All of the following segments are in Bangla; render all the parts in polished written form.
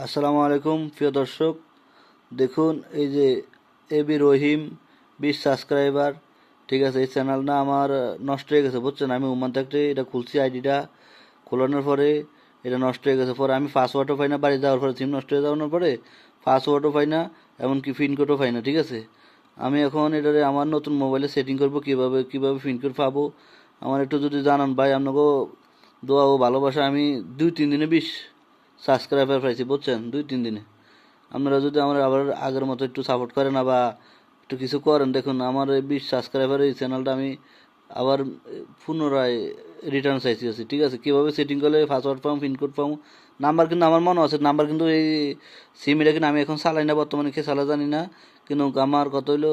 আসসালামু আলাইকুম প্রিয় দর্শক। দেখুন এই যে এবি রহিম 20 সাবস্ক্রাইবার। ঠিক আছে, এই চ্যানেলটা আমার নষ্ট হয়ে গেছে বুঝছেন। আমি ওমান থাকতে এটা খুলছি, আইডিটা খোলানোর পরে এটা নষ্ট হয়ে গেছে। পরে আমি পাসওয়ার্ডও পাই না, বাড়ি যাওয়ার পরে সিম নষ্ট হয়ে যাওয়ার পরে পাসওয়ার্ডও পাই না, এমনকি পিনকোডও পাই না। ঠিক আছে, আমি এখন এটারে আমার নতুন মোবাইলে সেটিং করব, কিভাবে পিনকোড পাবো আমার একটু যদি জানান ভাই। আপনাকেও দোয়া ও ভালোবাসা। আমি 2-3 দিনে 20 সাবস্ক্রাইবার পাইছি বুঝছেন, 2-3 দিনে। আপনারা যদি আমার আবার আগের মতো একটু সাপোর্ট করেন বা একটু কিছু করেন, দেখুন আমার এই 20 সাবস্ক্রাইবার এই চ্যানেলটা আমি আবার পুনরায় রিটার্ন চাইছি আছি। ঠিক আছে, কীভাবে সেটিং করলে পাসওয়ার্ড পাবো, পিনকোড পাবো, নাম্বার কিন্তু আমার মনে আছে। নাম্বার কিন্তু এই সিম এটা কিন্তু আমি এখন চালাই না, বর্তমানে কে চালা জানি না। কিন্তু আমার কত হইলো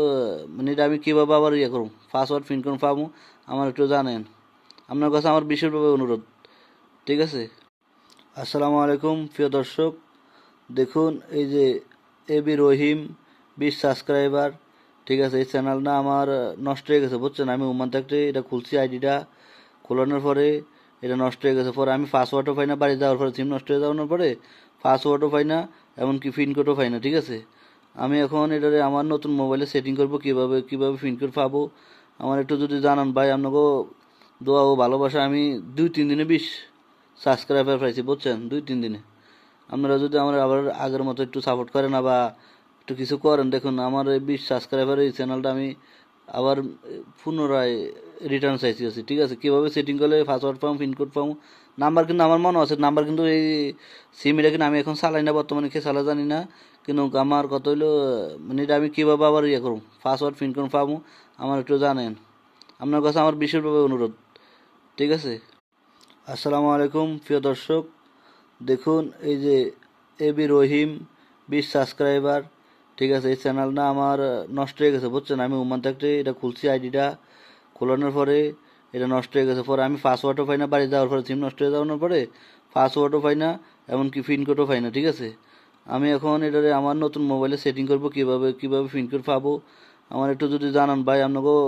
মানে এটা আমি কীভাবে আবার করবো, পাসওয়ার্ড পিনকোড পাবো আমার একটু জানেন। আপনার কাছে আমার বিশেষভাবে অনুরোধ। ঠিক আছে। আসসালামু আলাইকুম প্রিয় দর্শক। দেখুন এই যে এবি রহিম 20 সাবস্ক্রাইবার। ঠিক আছে, এই চ্যানেলটা আমার নষ্ট হয়ে গেছে বুঝছেন। আমি ওমান থাকতে এটা খুলছি, আইডিটা খোলানোর পরে এটা নষ্ট হয়ে গেছে। পরে আমি পাসওয়ার্ডও পাই না, বাড়ি যাওয়ার পরে সিম নষ্ট হয়ে যাওয়ার পরে পাসওয়ার্ডও পাই না, এমনকি পিনকোডও পাই না। ঠিক আছে, আমি এখন এটারে আমার নতুন মোবাইলে সেটিং করব, কিভাবে পিনকোড পাবো আমার একটু যদি জানান ভাই। আপনাকেও দোয়া ও ভালোবাসা। আমি 2-3 দিনে 20 সাবস্ক্রাইবার পাইছি বুঝছেন, 2-3 দিনে। আপনারা যদি আমার আবার আগের মতো একটু সাপোর্ট করেন বা একটু কিছু করেন, দেখুন আমার এই 20 সাবস্ক্রাইবার এই চ্যানেলটা আমি আবার পুনরায় রিটার্ন চাইছি আছি। ঠিক আছে, কীভাবে সেটিং করলে পাসওয়ার্ড পাবো, পিনকোড পাবো, নাম্বার কিন্তু আমার মনে আছে। নাম্বার কিন্তু এই সিম এটা কিন্তু আমি এখন চালাই না, বর্তমানে কে চালা জানি না। কিন্তু আমার কত হইলো মানে এটা আমি কীভাবে আবার করবো, পাসওয়ার্ড পিনকোড পাবো আমার একটু জানেন। আপনার কাছে আমার বিশেষভাবে অনুরোধ। ঠিক আছে। আসসালামু আলাইকুম প্রিয় দর্শক। দেখুন এই যে এবি রহিম 20 সাবস্ক্রাইবার। ঠিক আছে, এই চ্যানেলটা আমার নষ্ট হয়ে গেছে বুঝছেন। আমি ওমান থাকতে এটা খুলছি, আইডিটা খোলানোর পরে এটা নষ্ট হয়ে গেছে। পরে আমি পাসওয়ার্ডও পাই না, বাড়ি যাওয়ার পরে সিম নষ্ট হয়ে যাওয়ার পরে পাসওয়ার্ডও পাই না, এমনকি পিনকোডও পাই না। ঠিক আছে, আমি এখন এটারে আমার নতুন মোবাইলে সেটিং করব, কিভাবে পিনকোড পাবো আমার একটু যদি জানান ভাই। আপনাকেও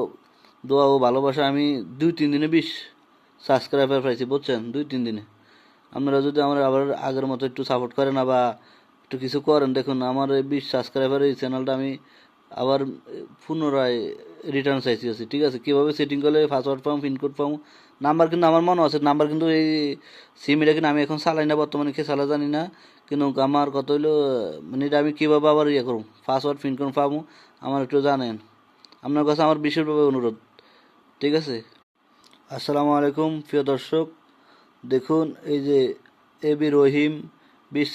দোয়া ও ভালোবাসা। আমি 2-3 দিনে 20 সাবস্ক্রাইবার পাইছি বুঝছেন, 2-3 দিনে। আপনারা যদি আমার আবার আগের মতো একটু সাপোর্ট করেন বা একটু কিছু করেন, দেখুন আমার এই 20 সাবস্ক্রাইবার এই চ্যানেলটা আমি আবার পুনরায় রিটার্ন চাইছি আছি। ঠিক আছে, কীভাবে সেটিং করলে পাসওয়ার্ড পাবো, পিনকোড পাবো, নাম্বার কিন্তু আমার মনে আছে। নাম্বার কিন্তু এই সিম এটা কিন্তু আমি এখন চালাই না, বর্তমানে কে চালা জানি না। কিন্তু আমার কত হইলো মানে এটা আমি কীভাবে আবার করবো, পাসওয়ার্ড পিনকোড পাবো আমার একটু জানেন। আপনার কাছে আমার বিশেষভাবে অনুরোধ। ঠিক আছে। আসসালামু আলাইকুম প্রিয় দর্শক। দেখুন এই যে এবি রহিম 20